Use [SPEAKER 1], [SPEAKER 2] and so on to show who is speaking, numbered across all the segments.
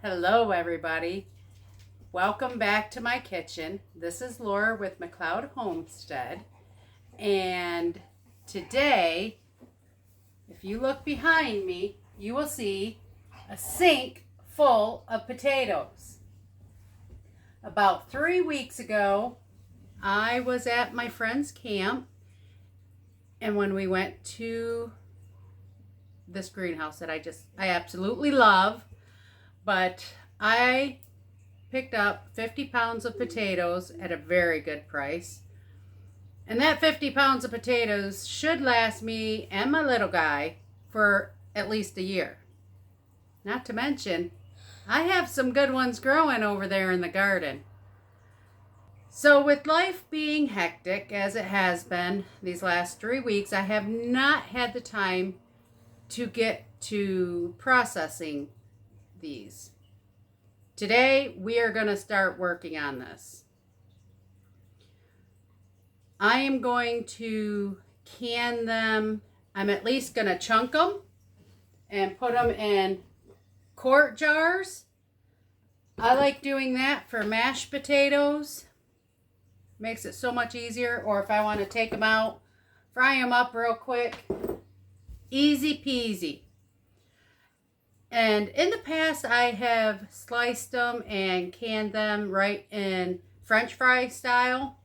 [SPEAKER 1] Hello everybody. Welcome back to my kitchen. This is Laura with McLeod Homestead. And today, if you look behind me, you will see a sink full of potatoes. About 3 weeks ago, I was at my friend's camp, and when we went to this greenhouse that I absolutely love, but I picked up 50 pounds of potatoes at a very good price. And that 50 pounds of potatoes should last me and my little guy for at least a year. Not to mention, I have some good ones growing over there in the garden. So with life being hectic as it has been these last 3 weeks, I have not had the time to get to processing these. Today we are going to start working on this. I am going to can them. I'm at least going to chunk them and put them in quart jars. I like doing that for mashed potatoes. Makes it so much easier. Or if I want to take them out, fry them up real quick. Easy peasy. And in the past, I have sliced them and canned them right in French fry style.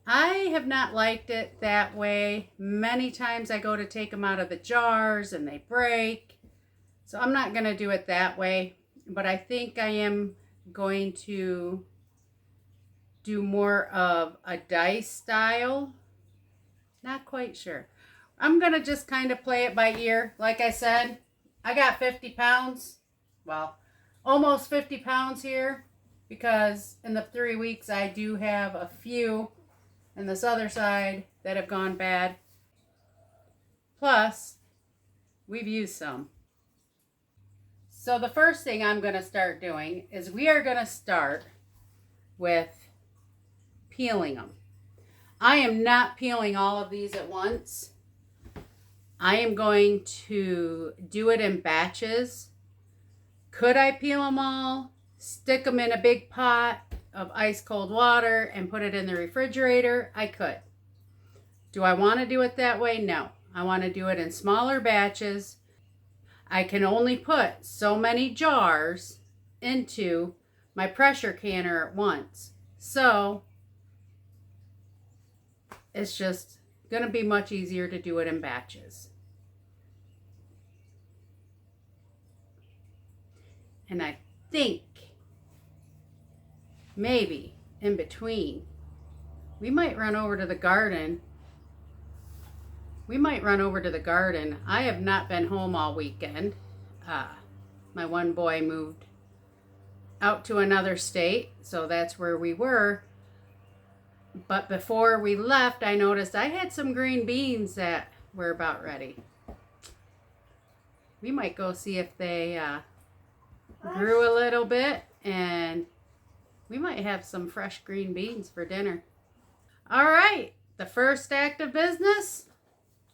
[SPEAKER 1] I have not liked it that way. Many times I go to take them out of the jars and they break. So I'm not going to do it that way. But I think I am going to do more of a dice style. Not quite sure. I'm going to just kind of play it by ear. Like I said, I got 50 pounds, well, almost 50 pounds here, because in the 3 weeks I do have a few on this other side that have gone bad. Plus, we've used some. So the first thing I'm going to start doing is we are going to start with peeling them. I am not peeling all of these at once. I am going to do it in batches. Could I peel them all, stick them in a big pot of ice cold water and put it in the refrigerator? I could. Do I want to do it that way? No. I want to do it in smaller batches. I can only put so many jars into my pressure canner at once. So it's just going to be much easier to do it in batches. And I think maybe in between we might run over to the garden. I have not been home all weekend. My one boy moved out to another state, so that's where we were. But before we left, I noticed I had some green beans that were about ready. We might go see if they grew a little bit, and we might have some fresh green beans for dinner. All right, the first act of business.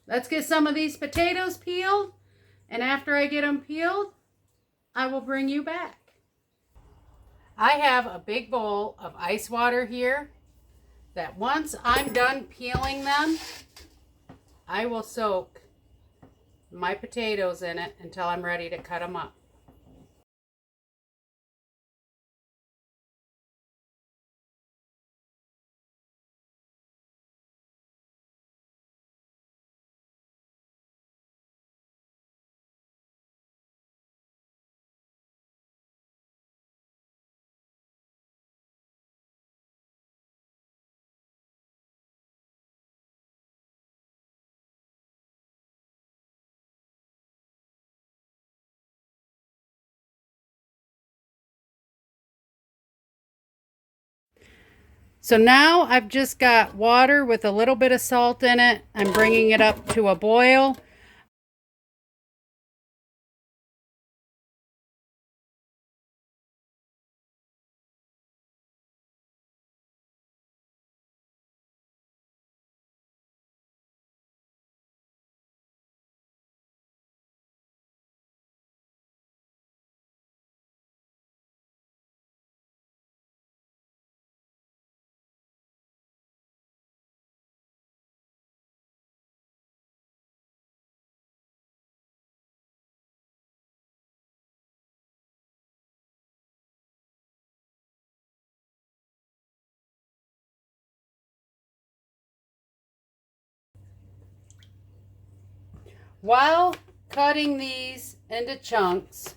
[SPEAKER 1] Let's get some of these potatoes peeled, and after I get them peeled, I will bring you back. I have a big bowl of ice water here that once I'm done peeling them, I will soak my potatoes in it until I'm ready to cut them up. So now I've just got water with a little bit of salt in it. I'm bringing it up to a boil. While cutting these into chunks,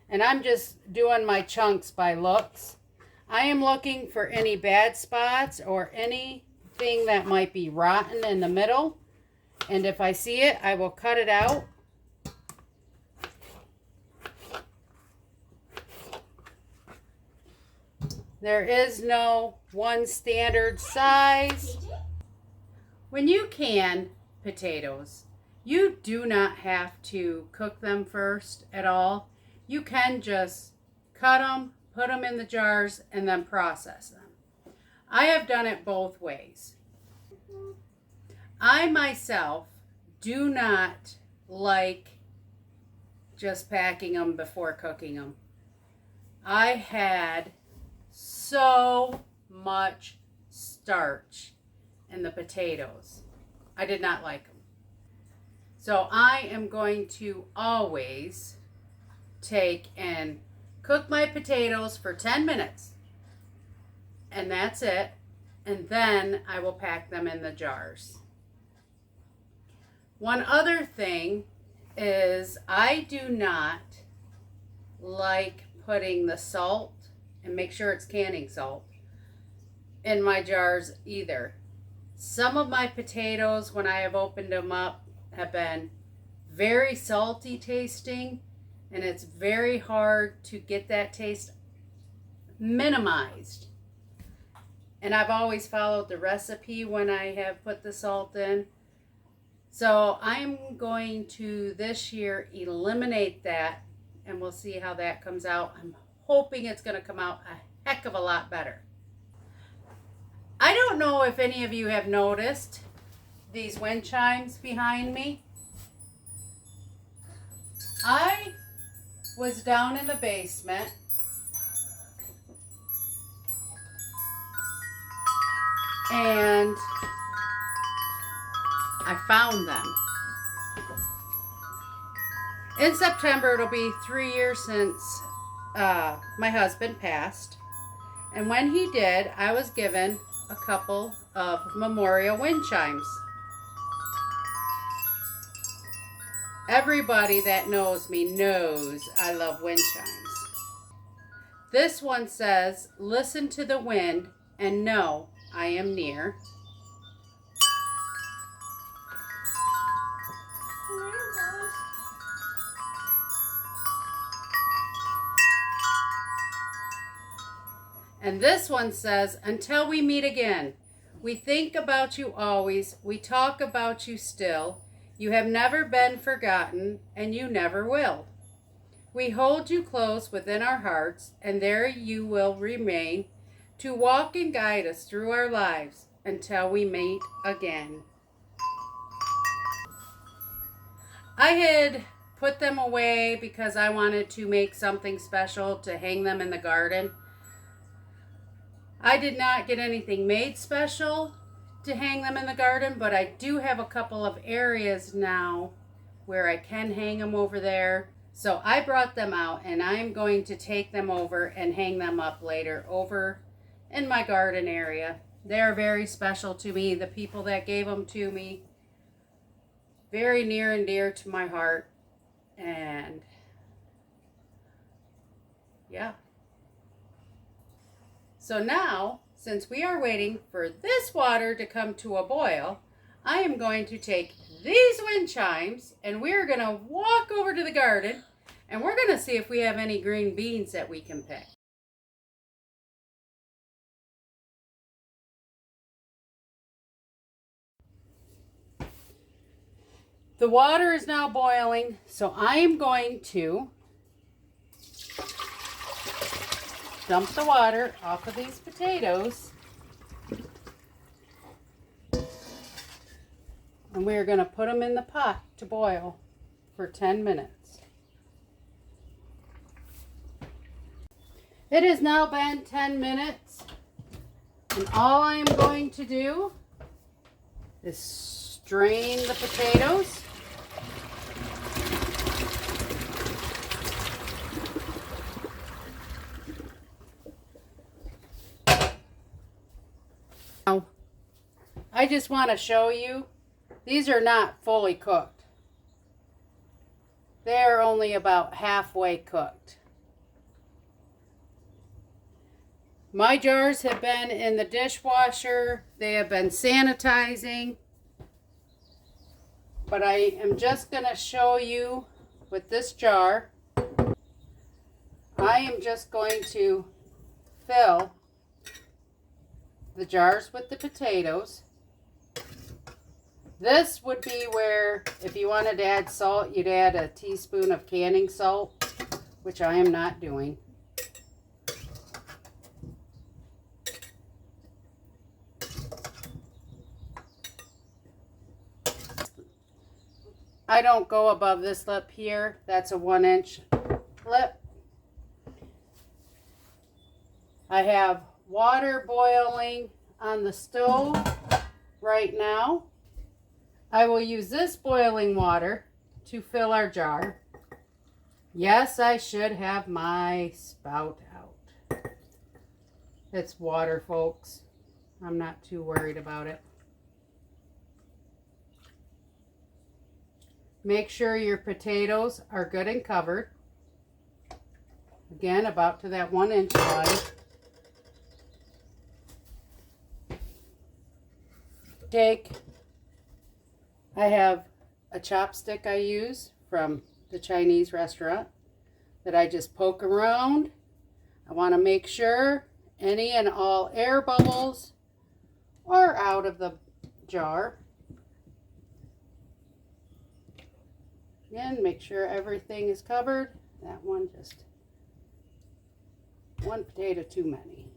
[SPEAKER 1] and I'm just doing my chunks by looks, I am looking for any bad spots or anything that might be rotten in the middle. And if I see it, I will cut it out. There is no one standard size. When you can potatoes, you do not have to cook them first at all. You can just cut them, put them in the jars, and then process them. I have done it both ways. I myself do not like just packing them before cooking them. I had so much starch in the potatoes. I did not like them. So I am going to always take and cook my potatoes for 10 minutes. And that's it. And then I will pack them in the jars. One other thing is I do not like putting the salt, and make sure it's canning salt, in my jars either. Some of my potatoes, when I have opened them up, have been very salty tasting, and it's very hard to get that taste minimized. And I've always followed the recipe when I have put the salt in. So I'm going to this year eliminate that, and we'll see how that comes out. I'm hoping it's going to come out a heck of a lot better. I don't know if any of you have noticed these wind chimes behind me. I was down in the basement and I found them. In September, it'll be 3 years since my husband passed. And when he did, I was given a couple of memorial wind chimes. Everybody that knows me knows I love wind chimes. This one says, "Listen to the wind and know I am near." And this one says, "Until we meet again, we think about you always, we talk about you still. You have never been forgotten, and you never will. We hold you close within our hearts, and there you will remain, to walk and guide us through our lives until we meet again." I had put them away because I wanted to make something special to hang them in the garden. I did not get anything made special to hang them in the garden, but I do have a couple of areas now where I can hang them over there. So I brought them out, and I'm going to take them over and hang them up later over in my garden area. They're very special to me. The people that gave them to me, very near and dear to my heart. And yeah. So now, since we are waiting for this water to come to a boil, I am going to take these wind chimes and we're going to walk over to the garden and we're going to see if we have any green beans that we can pick. The water is now boiling, so I am going to dump the water off of these potatoes. And we're going to put them in the pot to boil for 10 minutes. It has now been 10 minutes. And all I am going to do is strain the potatoes. Now, I just want to show you, these are not fully cooked. They're only about halfway cooked. My jars have been in the dishwasher. They have been sanitizing. But I am just going to show you with this jar. I am just going to fill the jars with the potatoes. This would be where, if you wanted to add salt, you'd add a teaspoon of canning salt, which I am not doing. I don't go above this lip here. That's a 1-inch lip. I have water boiling on the stove right now. I will use this boiling water to fill our jar. Yes, I should have my spout out. It's water, folks. I'm not too worried about it. Make sure your potatoes are good and covered. Again, about to that 1-inch line. I have a chopstick I use from the Chinese restaurant that I just poke around. I want to make sure any and all air bubbles are out of the jar. Again, make sure everything is covered. That one, just one potato too many.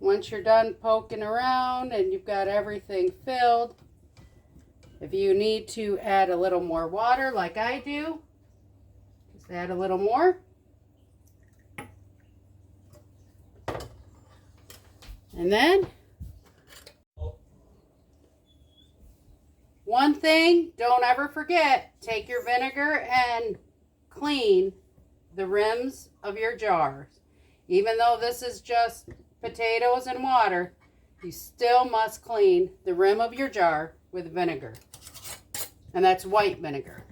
[SPEAKER 1] Once you're done poking around and you've got everything filled, if you need to add a little more water like I do, just add a little more. And then, one thing, don't ever forget, take your vinegar and clean the rims of your jars. Even though this is just potatoes and water, you still must clean the rim of your jar with vinegar. And that's white vinegar.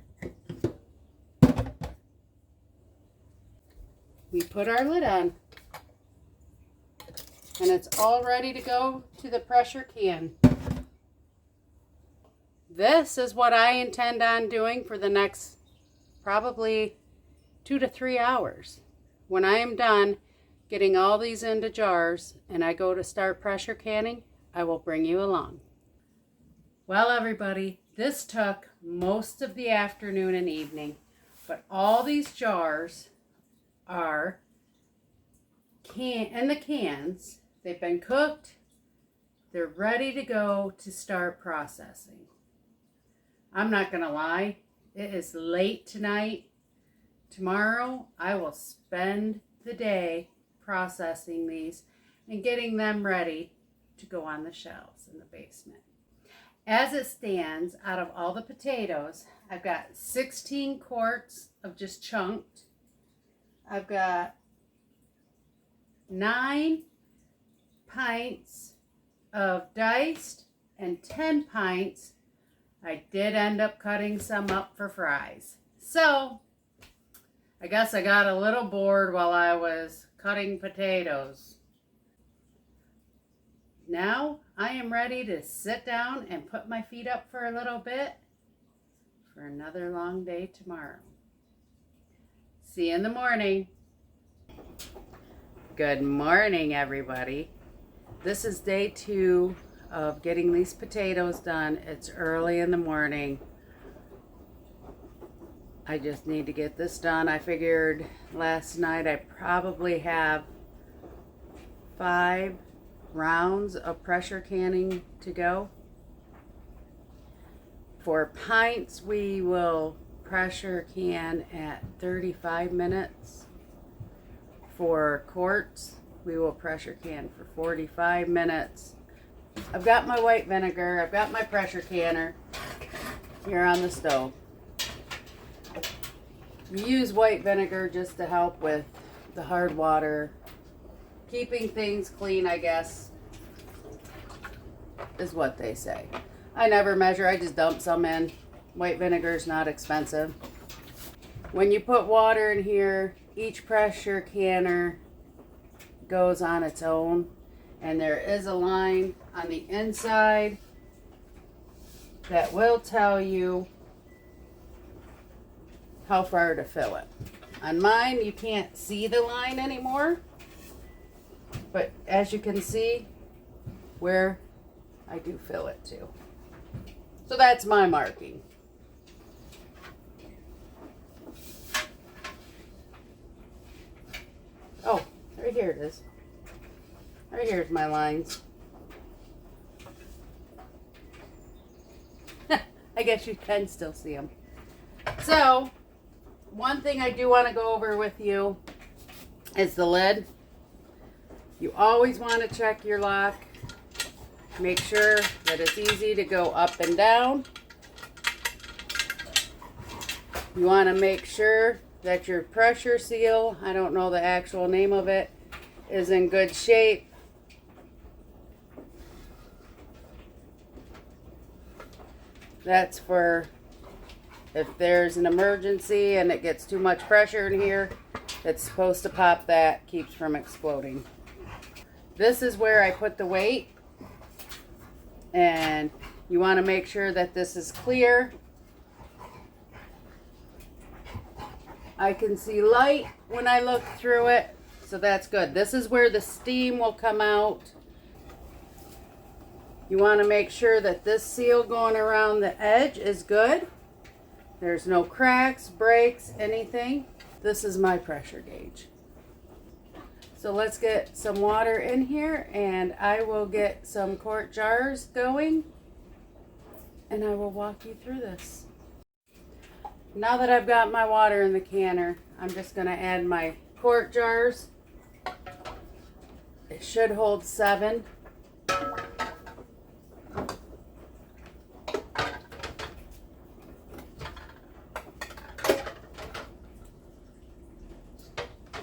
[SPEAKER 1] We put our lid on. And it's all ready to go to the pressure can. This is what I intend on doing for the next probably 2 to 3 hours. When I am done getting all these into jars and I go to start pressure canning, I will bring you along. Well, everybody, this took most of the afternoon and evening, but all these jars are in the cans. They've been cooked. They're ready to go to start processing. I'm not going to lie. It is late tonight. Tomorrow, I will spend the day processing these and getting them ready to go on the shelves in the basement. As it stands, out of all the potatoes, I've got 16 quarts of just chunked. I've got 9 pints of diced and 10 pints. I did end up cutting some up for fries. So, I guess I got a little bored while I was cutting potatoes. Now, I am ready to sit down and put my feet up for a little bit for another long day tomorrow. See you in the morning. Good morning, everybody. This is day 2 of getting these potatoes done. It's early in the morning. I just need to get this done. I figured last night I probably have 5 rounds of pressure canning to go. For pints, we will pressure can at 35 minutes. For quarts, we will pressure can for 45 minutes. I've got my white vinegar, I've got my pressure canner. here on the stove. You use white vinegar just to help with the hard water. Keeping things clean, I guess, is what they say. I never measure, I just dump some in. White vinegar is not expensive. When you put water in here, each pressure canner goes on its own. And there is a line on the inside that will tell you how far to fill it. On mine, you can't see the line anymore. But as you can see, where I do fill it to. So that's my marking. Oh, right here it is. Right here's my lines. I guess you can still see them. So, one thing I do want to go over with you is the lid. You always want to check your lock. Make sure that it's easy to go up and down. You want to make sure that your pressure seal, I don't know the actual name of it, is in good shape. That's for if there's an emergency and it gets too much pressure in here, it's supposed to pop that, keeps from exploding. This is where I put the weight, and you want to make sure that this is clear. I can see light when I look through it, so that's good. This is where the steam will come out. You want to make sure that this seal going around the edge is good. There's no cracks, breaks, anything. This is my pressure gauge. So let's get some water in here, and I will get some quart jars going, and I will walk you through this. Now that I've got my water in the canner, I'm just going to add my quart jars. It should hold 7.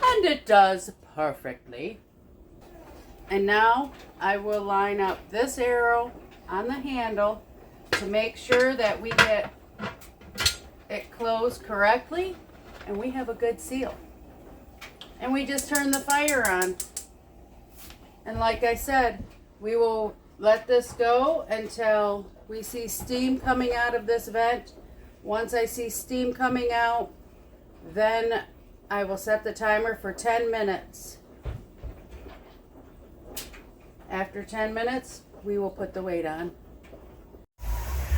[SPEAKER 1] And it does perfectly. And now I will line up this arrow on the handle to make sure that we get it closed correctly and we have a good seal. And we just turn the fire on. And like I said, we will let this go until we see steam coming out of this vent. Once I see steam coming out, then I will set the timer for 10 minutes. After 10 minutes, we will put the weight on.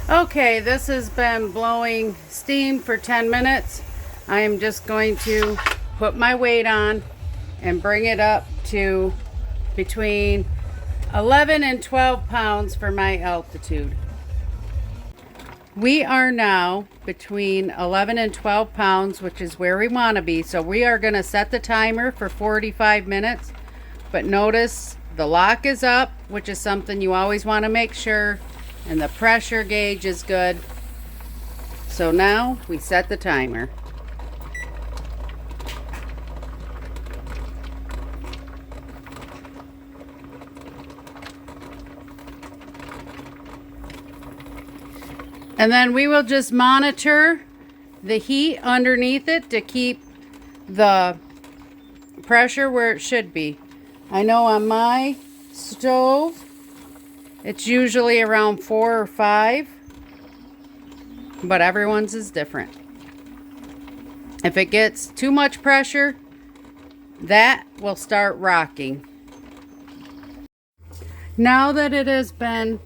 [SPEAKER 1] Okay, this has been blowing steam for 10 minutes. I am just going to put my weight on and bring it up to between 11 and 12 pounds for my altitude. We are now between 11 and 12 pounds, which is where we want to be. So we are going to set the timer for 45 minutes. But notice the lock is up, which is something you always want to make sure. And the pressure gauge is good. So now we set the timer. And then we will just monitor the heat underneath it to keep the pressure where it should be. I know on my stove, it's usually around 4 or 5, but everyone's is different. If it gets too much pressure, that will start rocking. Now that it has been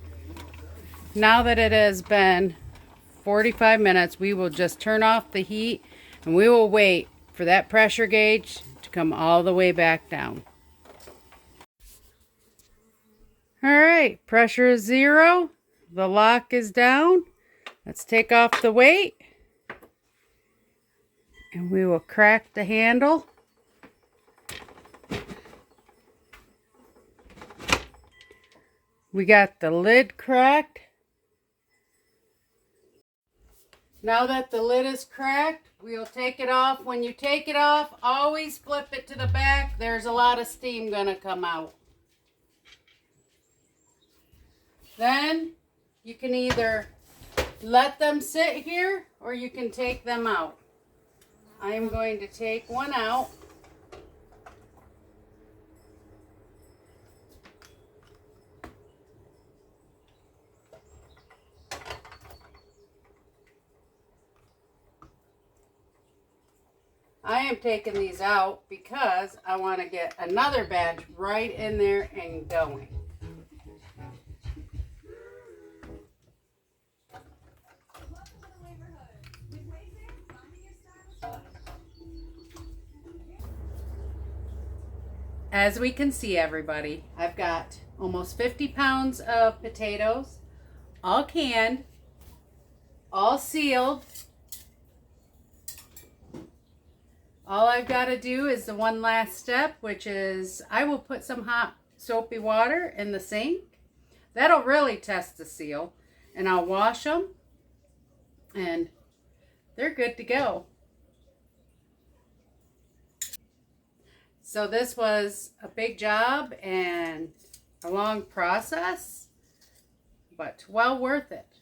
[SPEAKER 1] 45 minutes, we will just turn off the heat and we will wait for that pressure gauge to come all the way back down. All right, pressure is 0. The lock is down. Let's take off the weight and we will crack the handle. We got the lid cracked. Now that the lid is cracked, we'll take it off. When you take it off, always flip it to the back. There's a lot of steam gonna come out. Then you can either let them sit here or you can take them out. I am going to take one out. I am taking these out because I want to get another batch right in there and going. As we can see, everybody, I've got almost 50 pounds of potatoes, all canned, all sealed. All I've got to do is the one last step, which is I will put some hot soapy water in the sink. That'll really test the seal. And I'll wash them, and they're good to go. So this was a big job and a long process, but well worth it.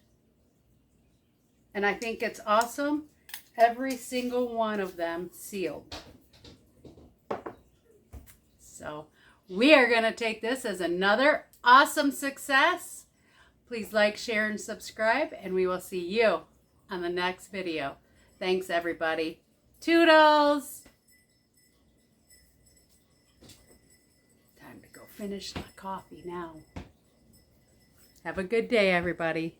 [SPEAKER 1] And I think it's awesome. Every single one of them sealed. So we are going to take this as another awesome success. Please like, share, and subscribe, and we will see you on the next video. Thanks, everybody. Toodles! Time to go finish my coffee now. Have a good day, everybody.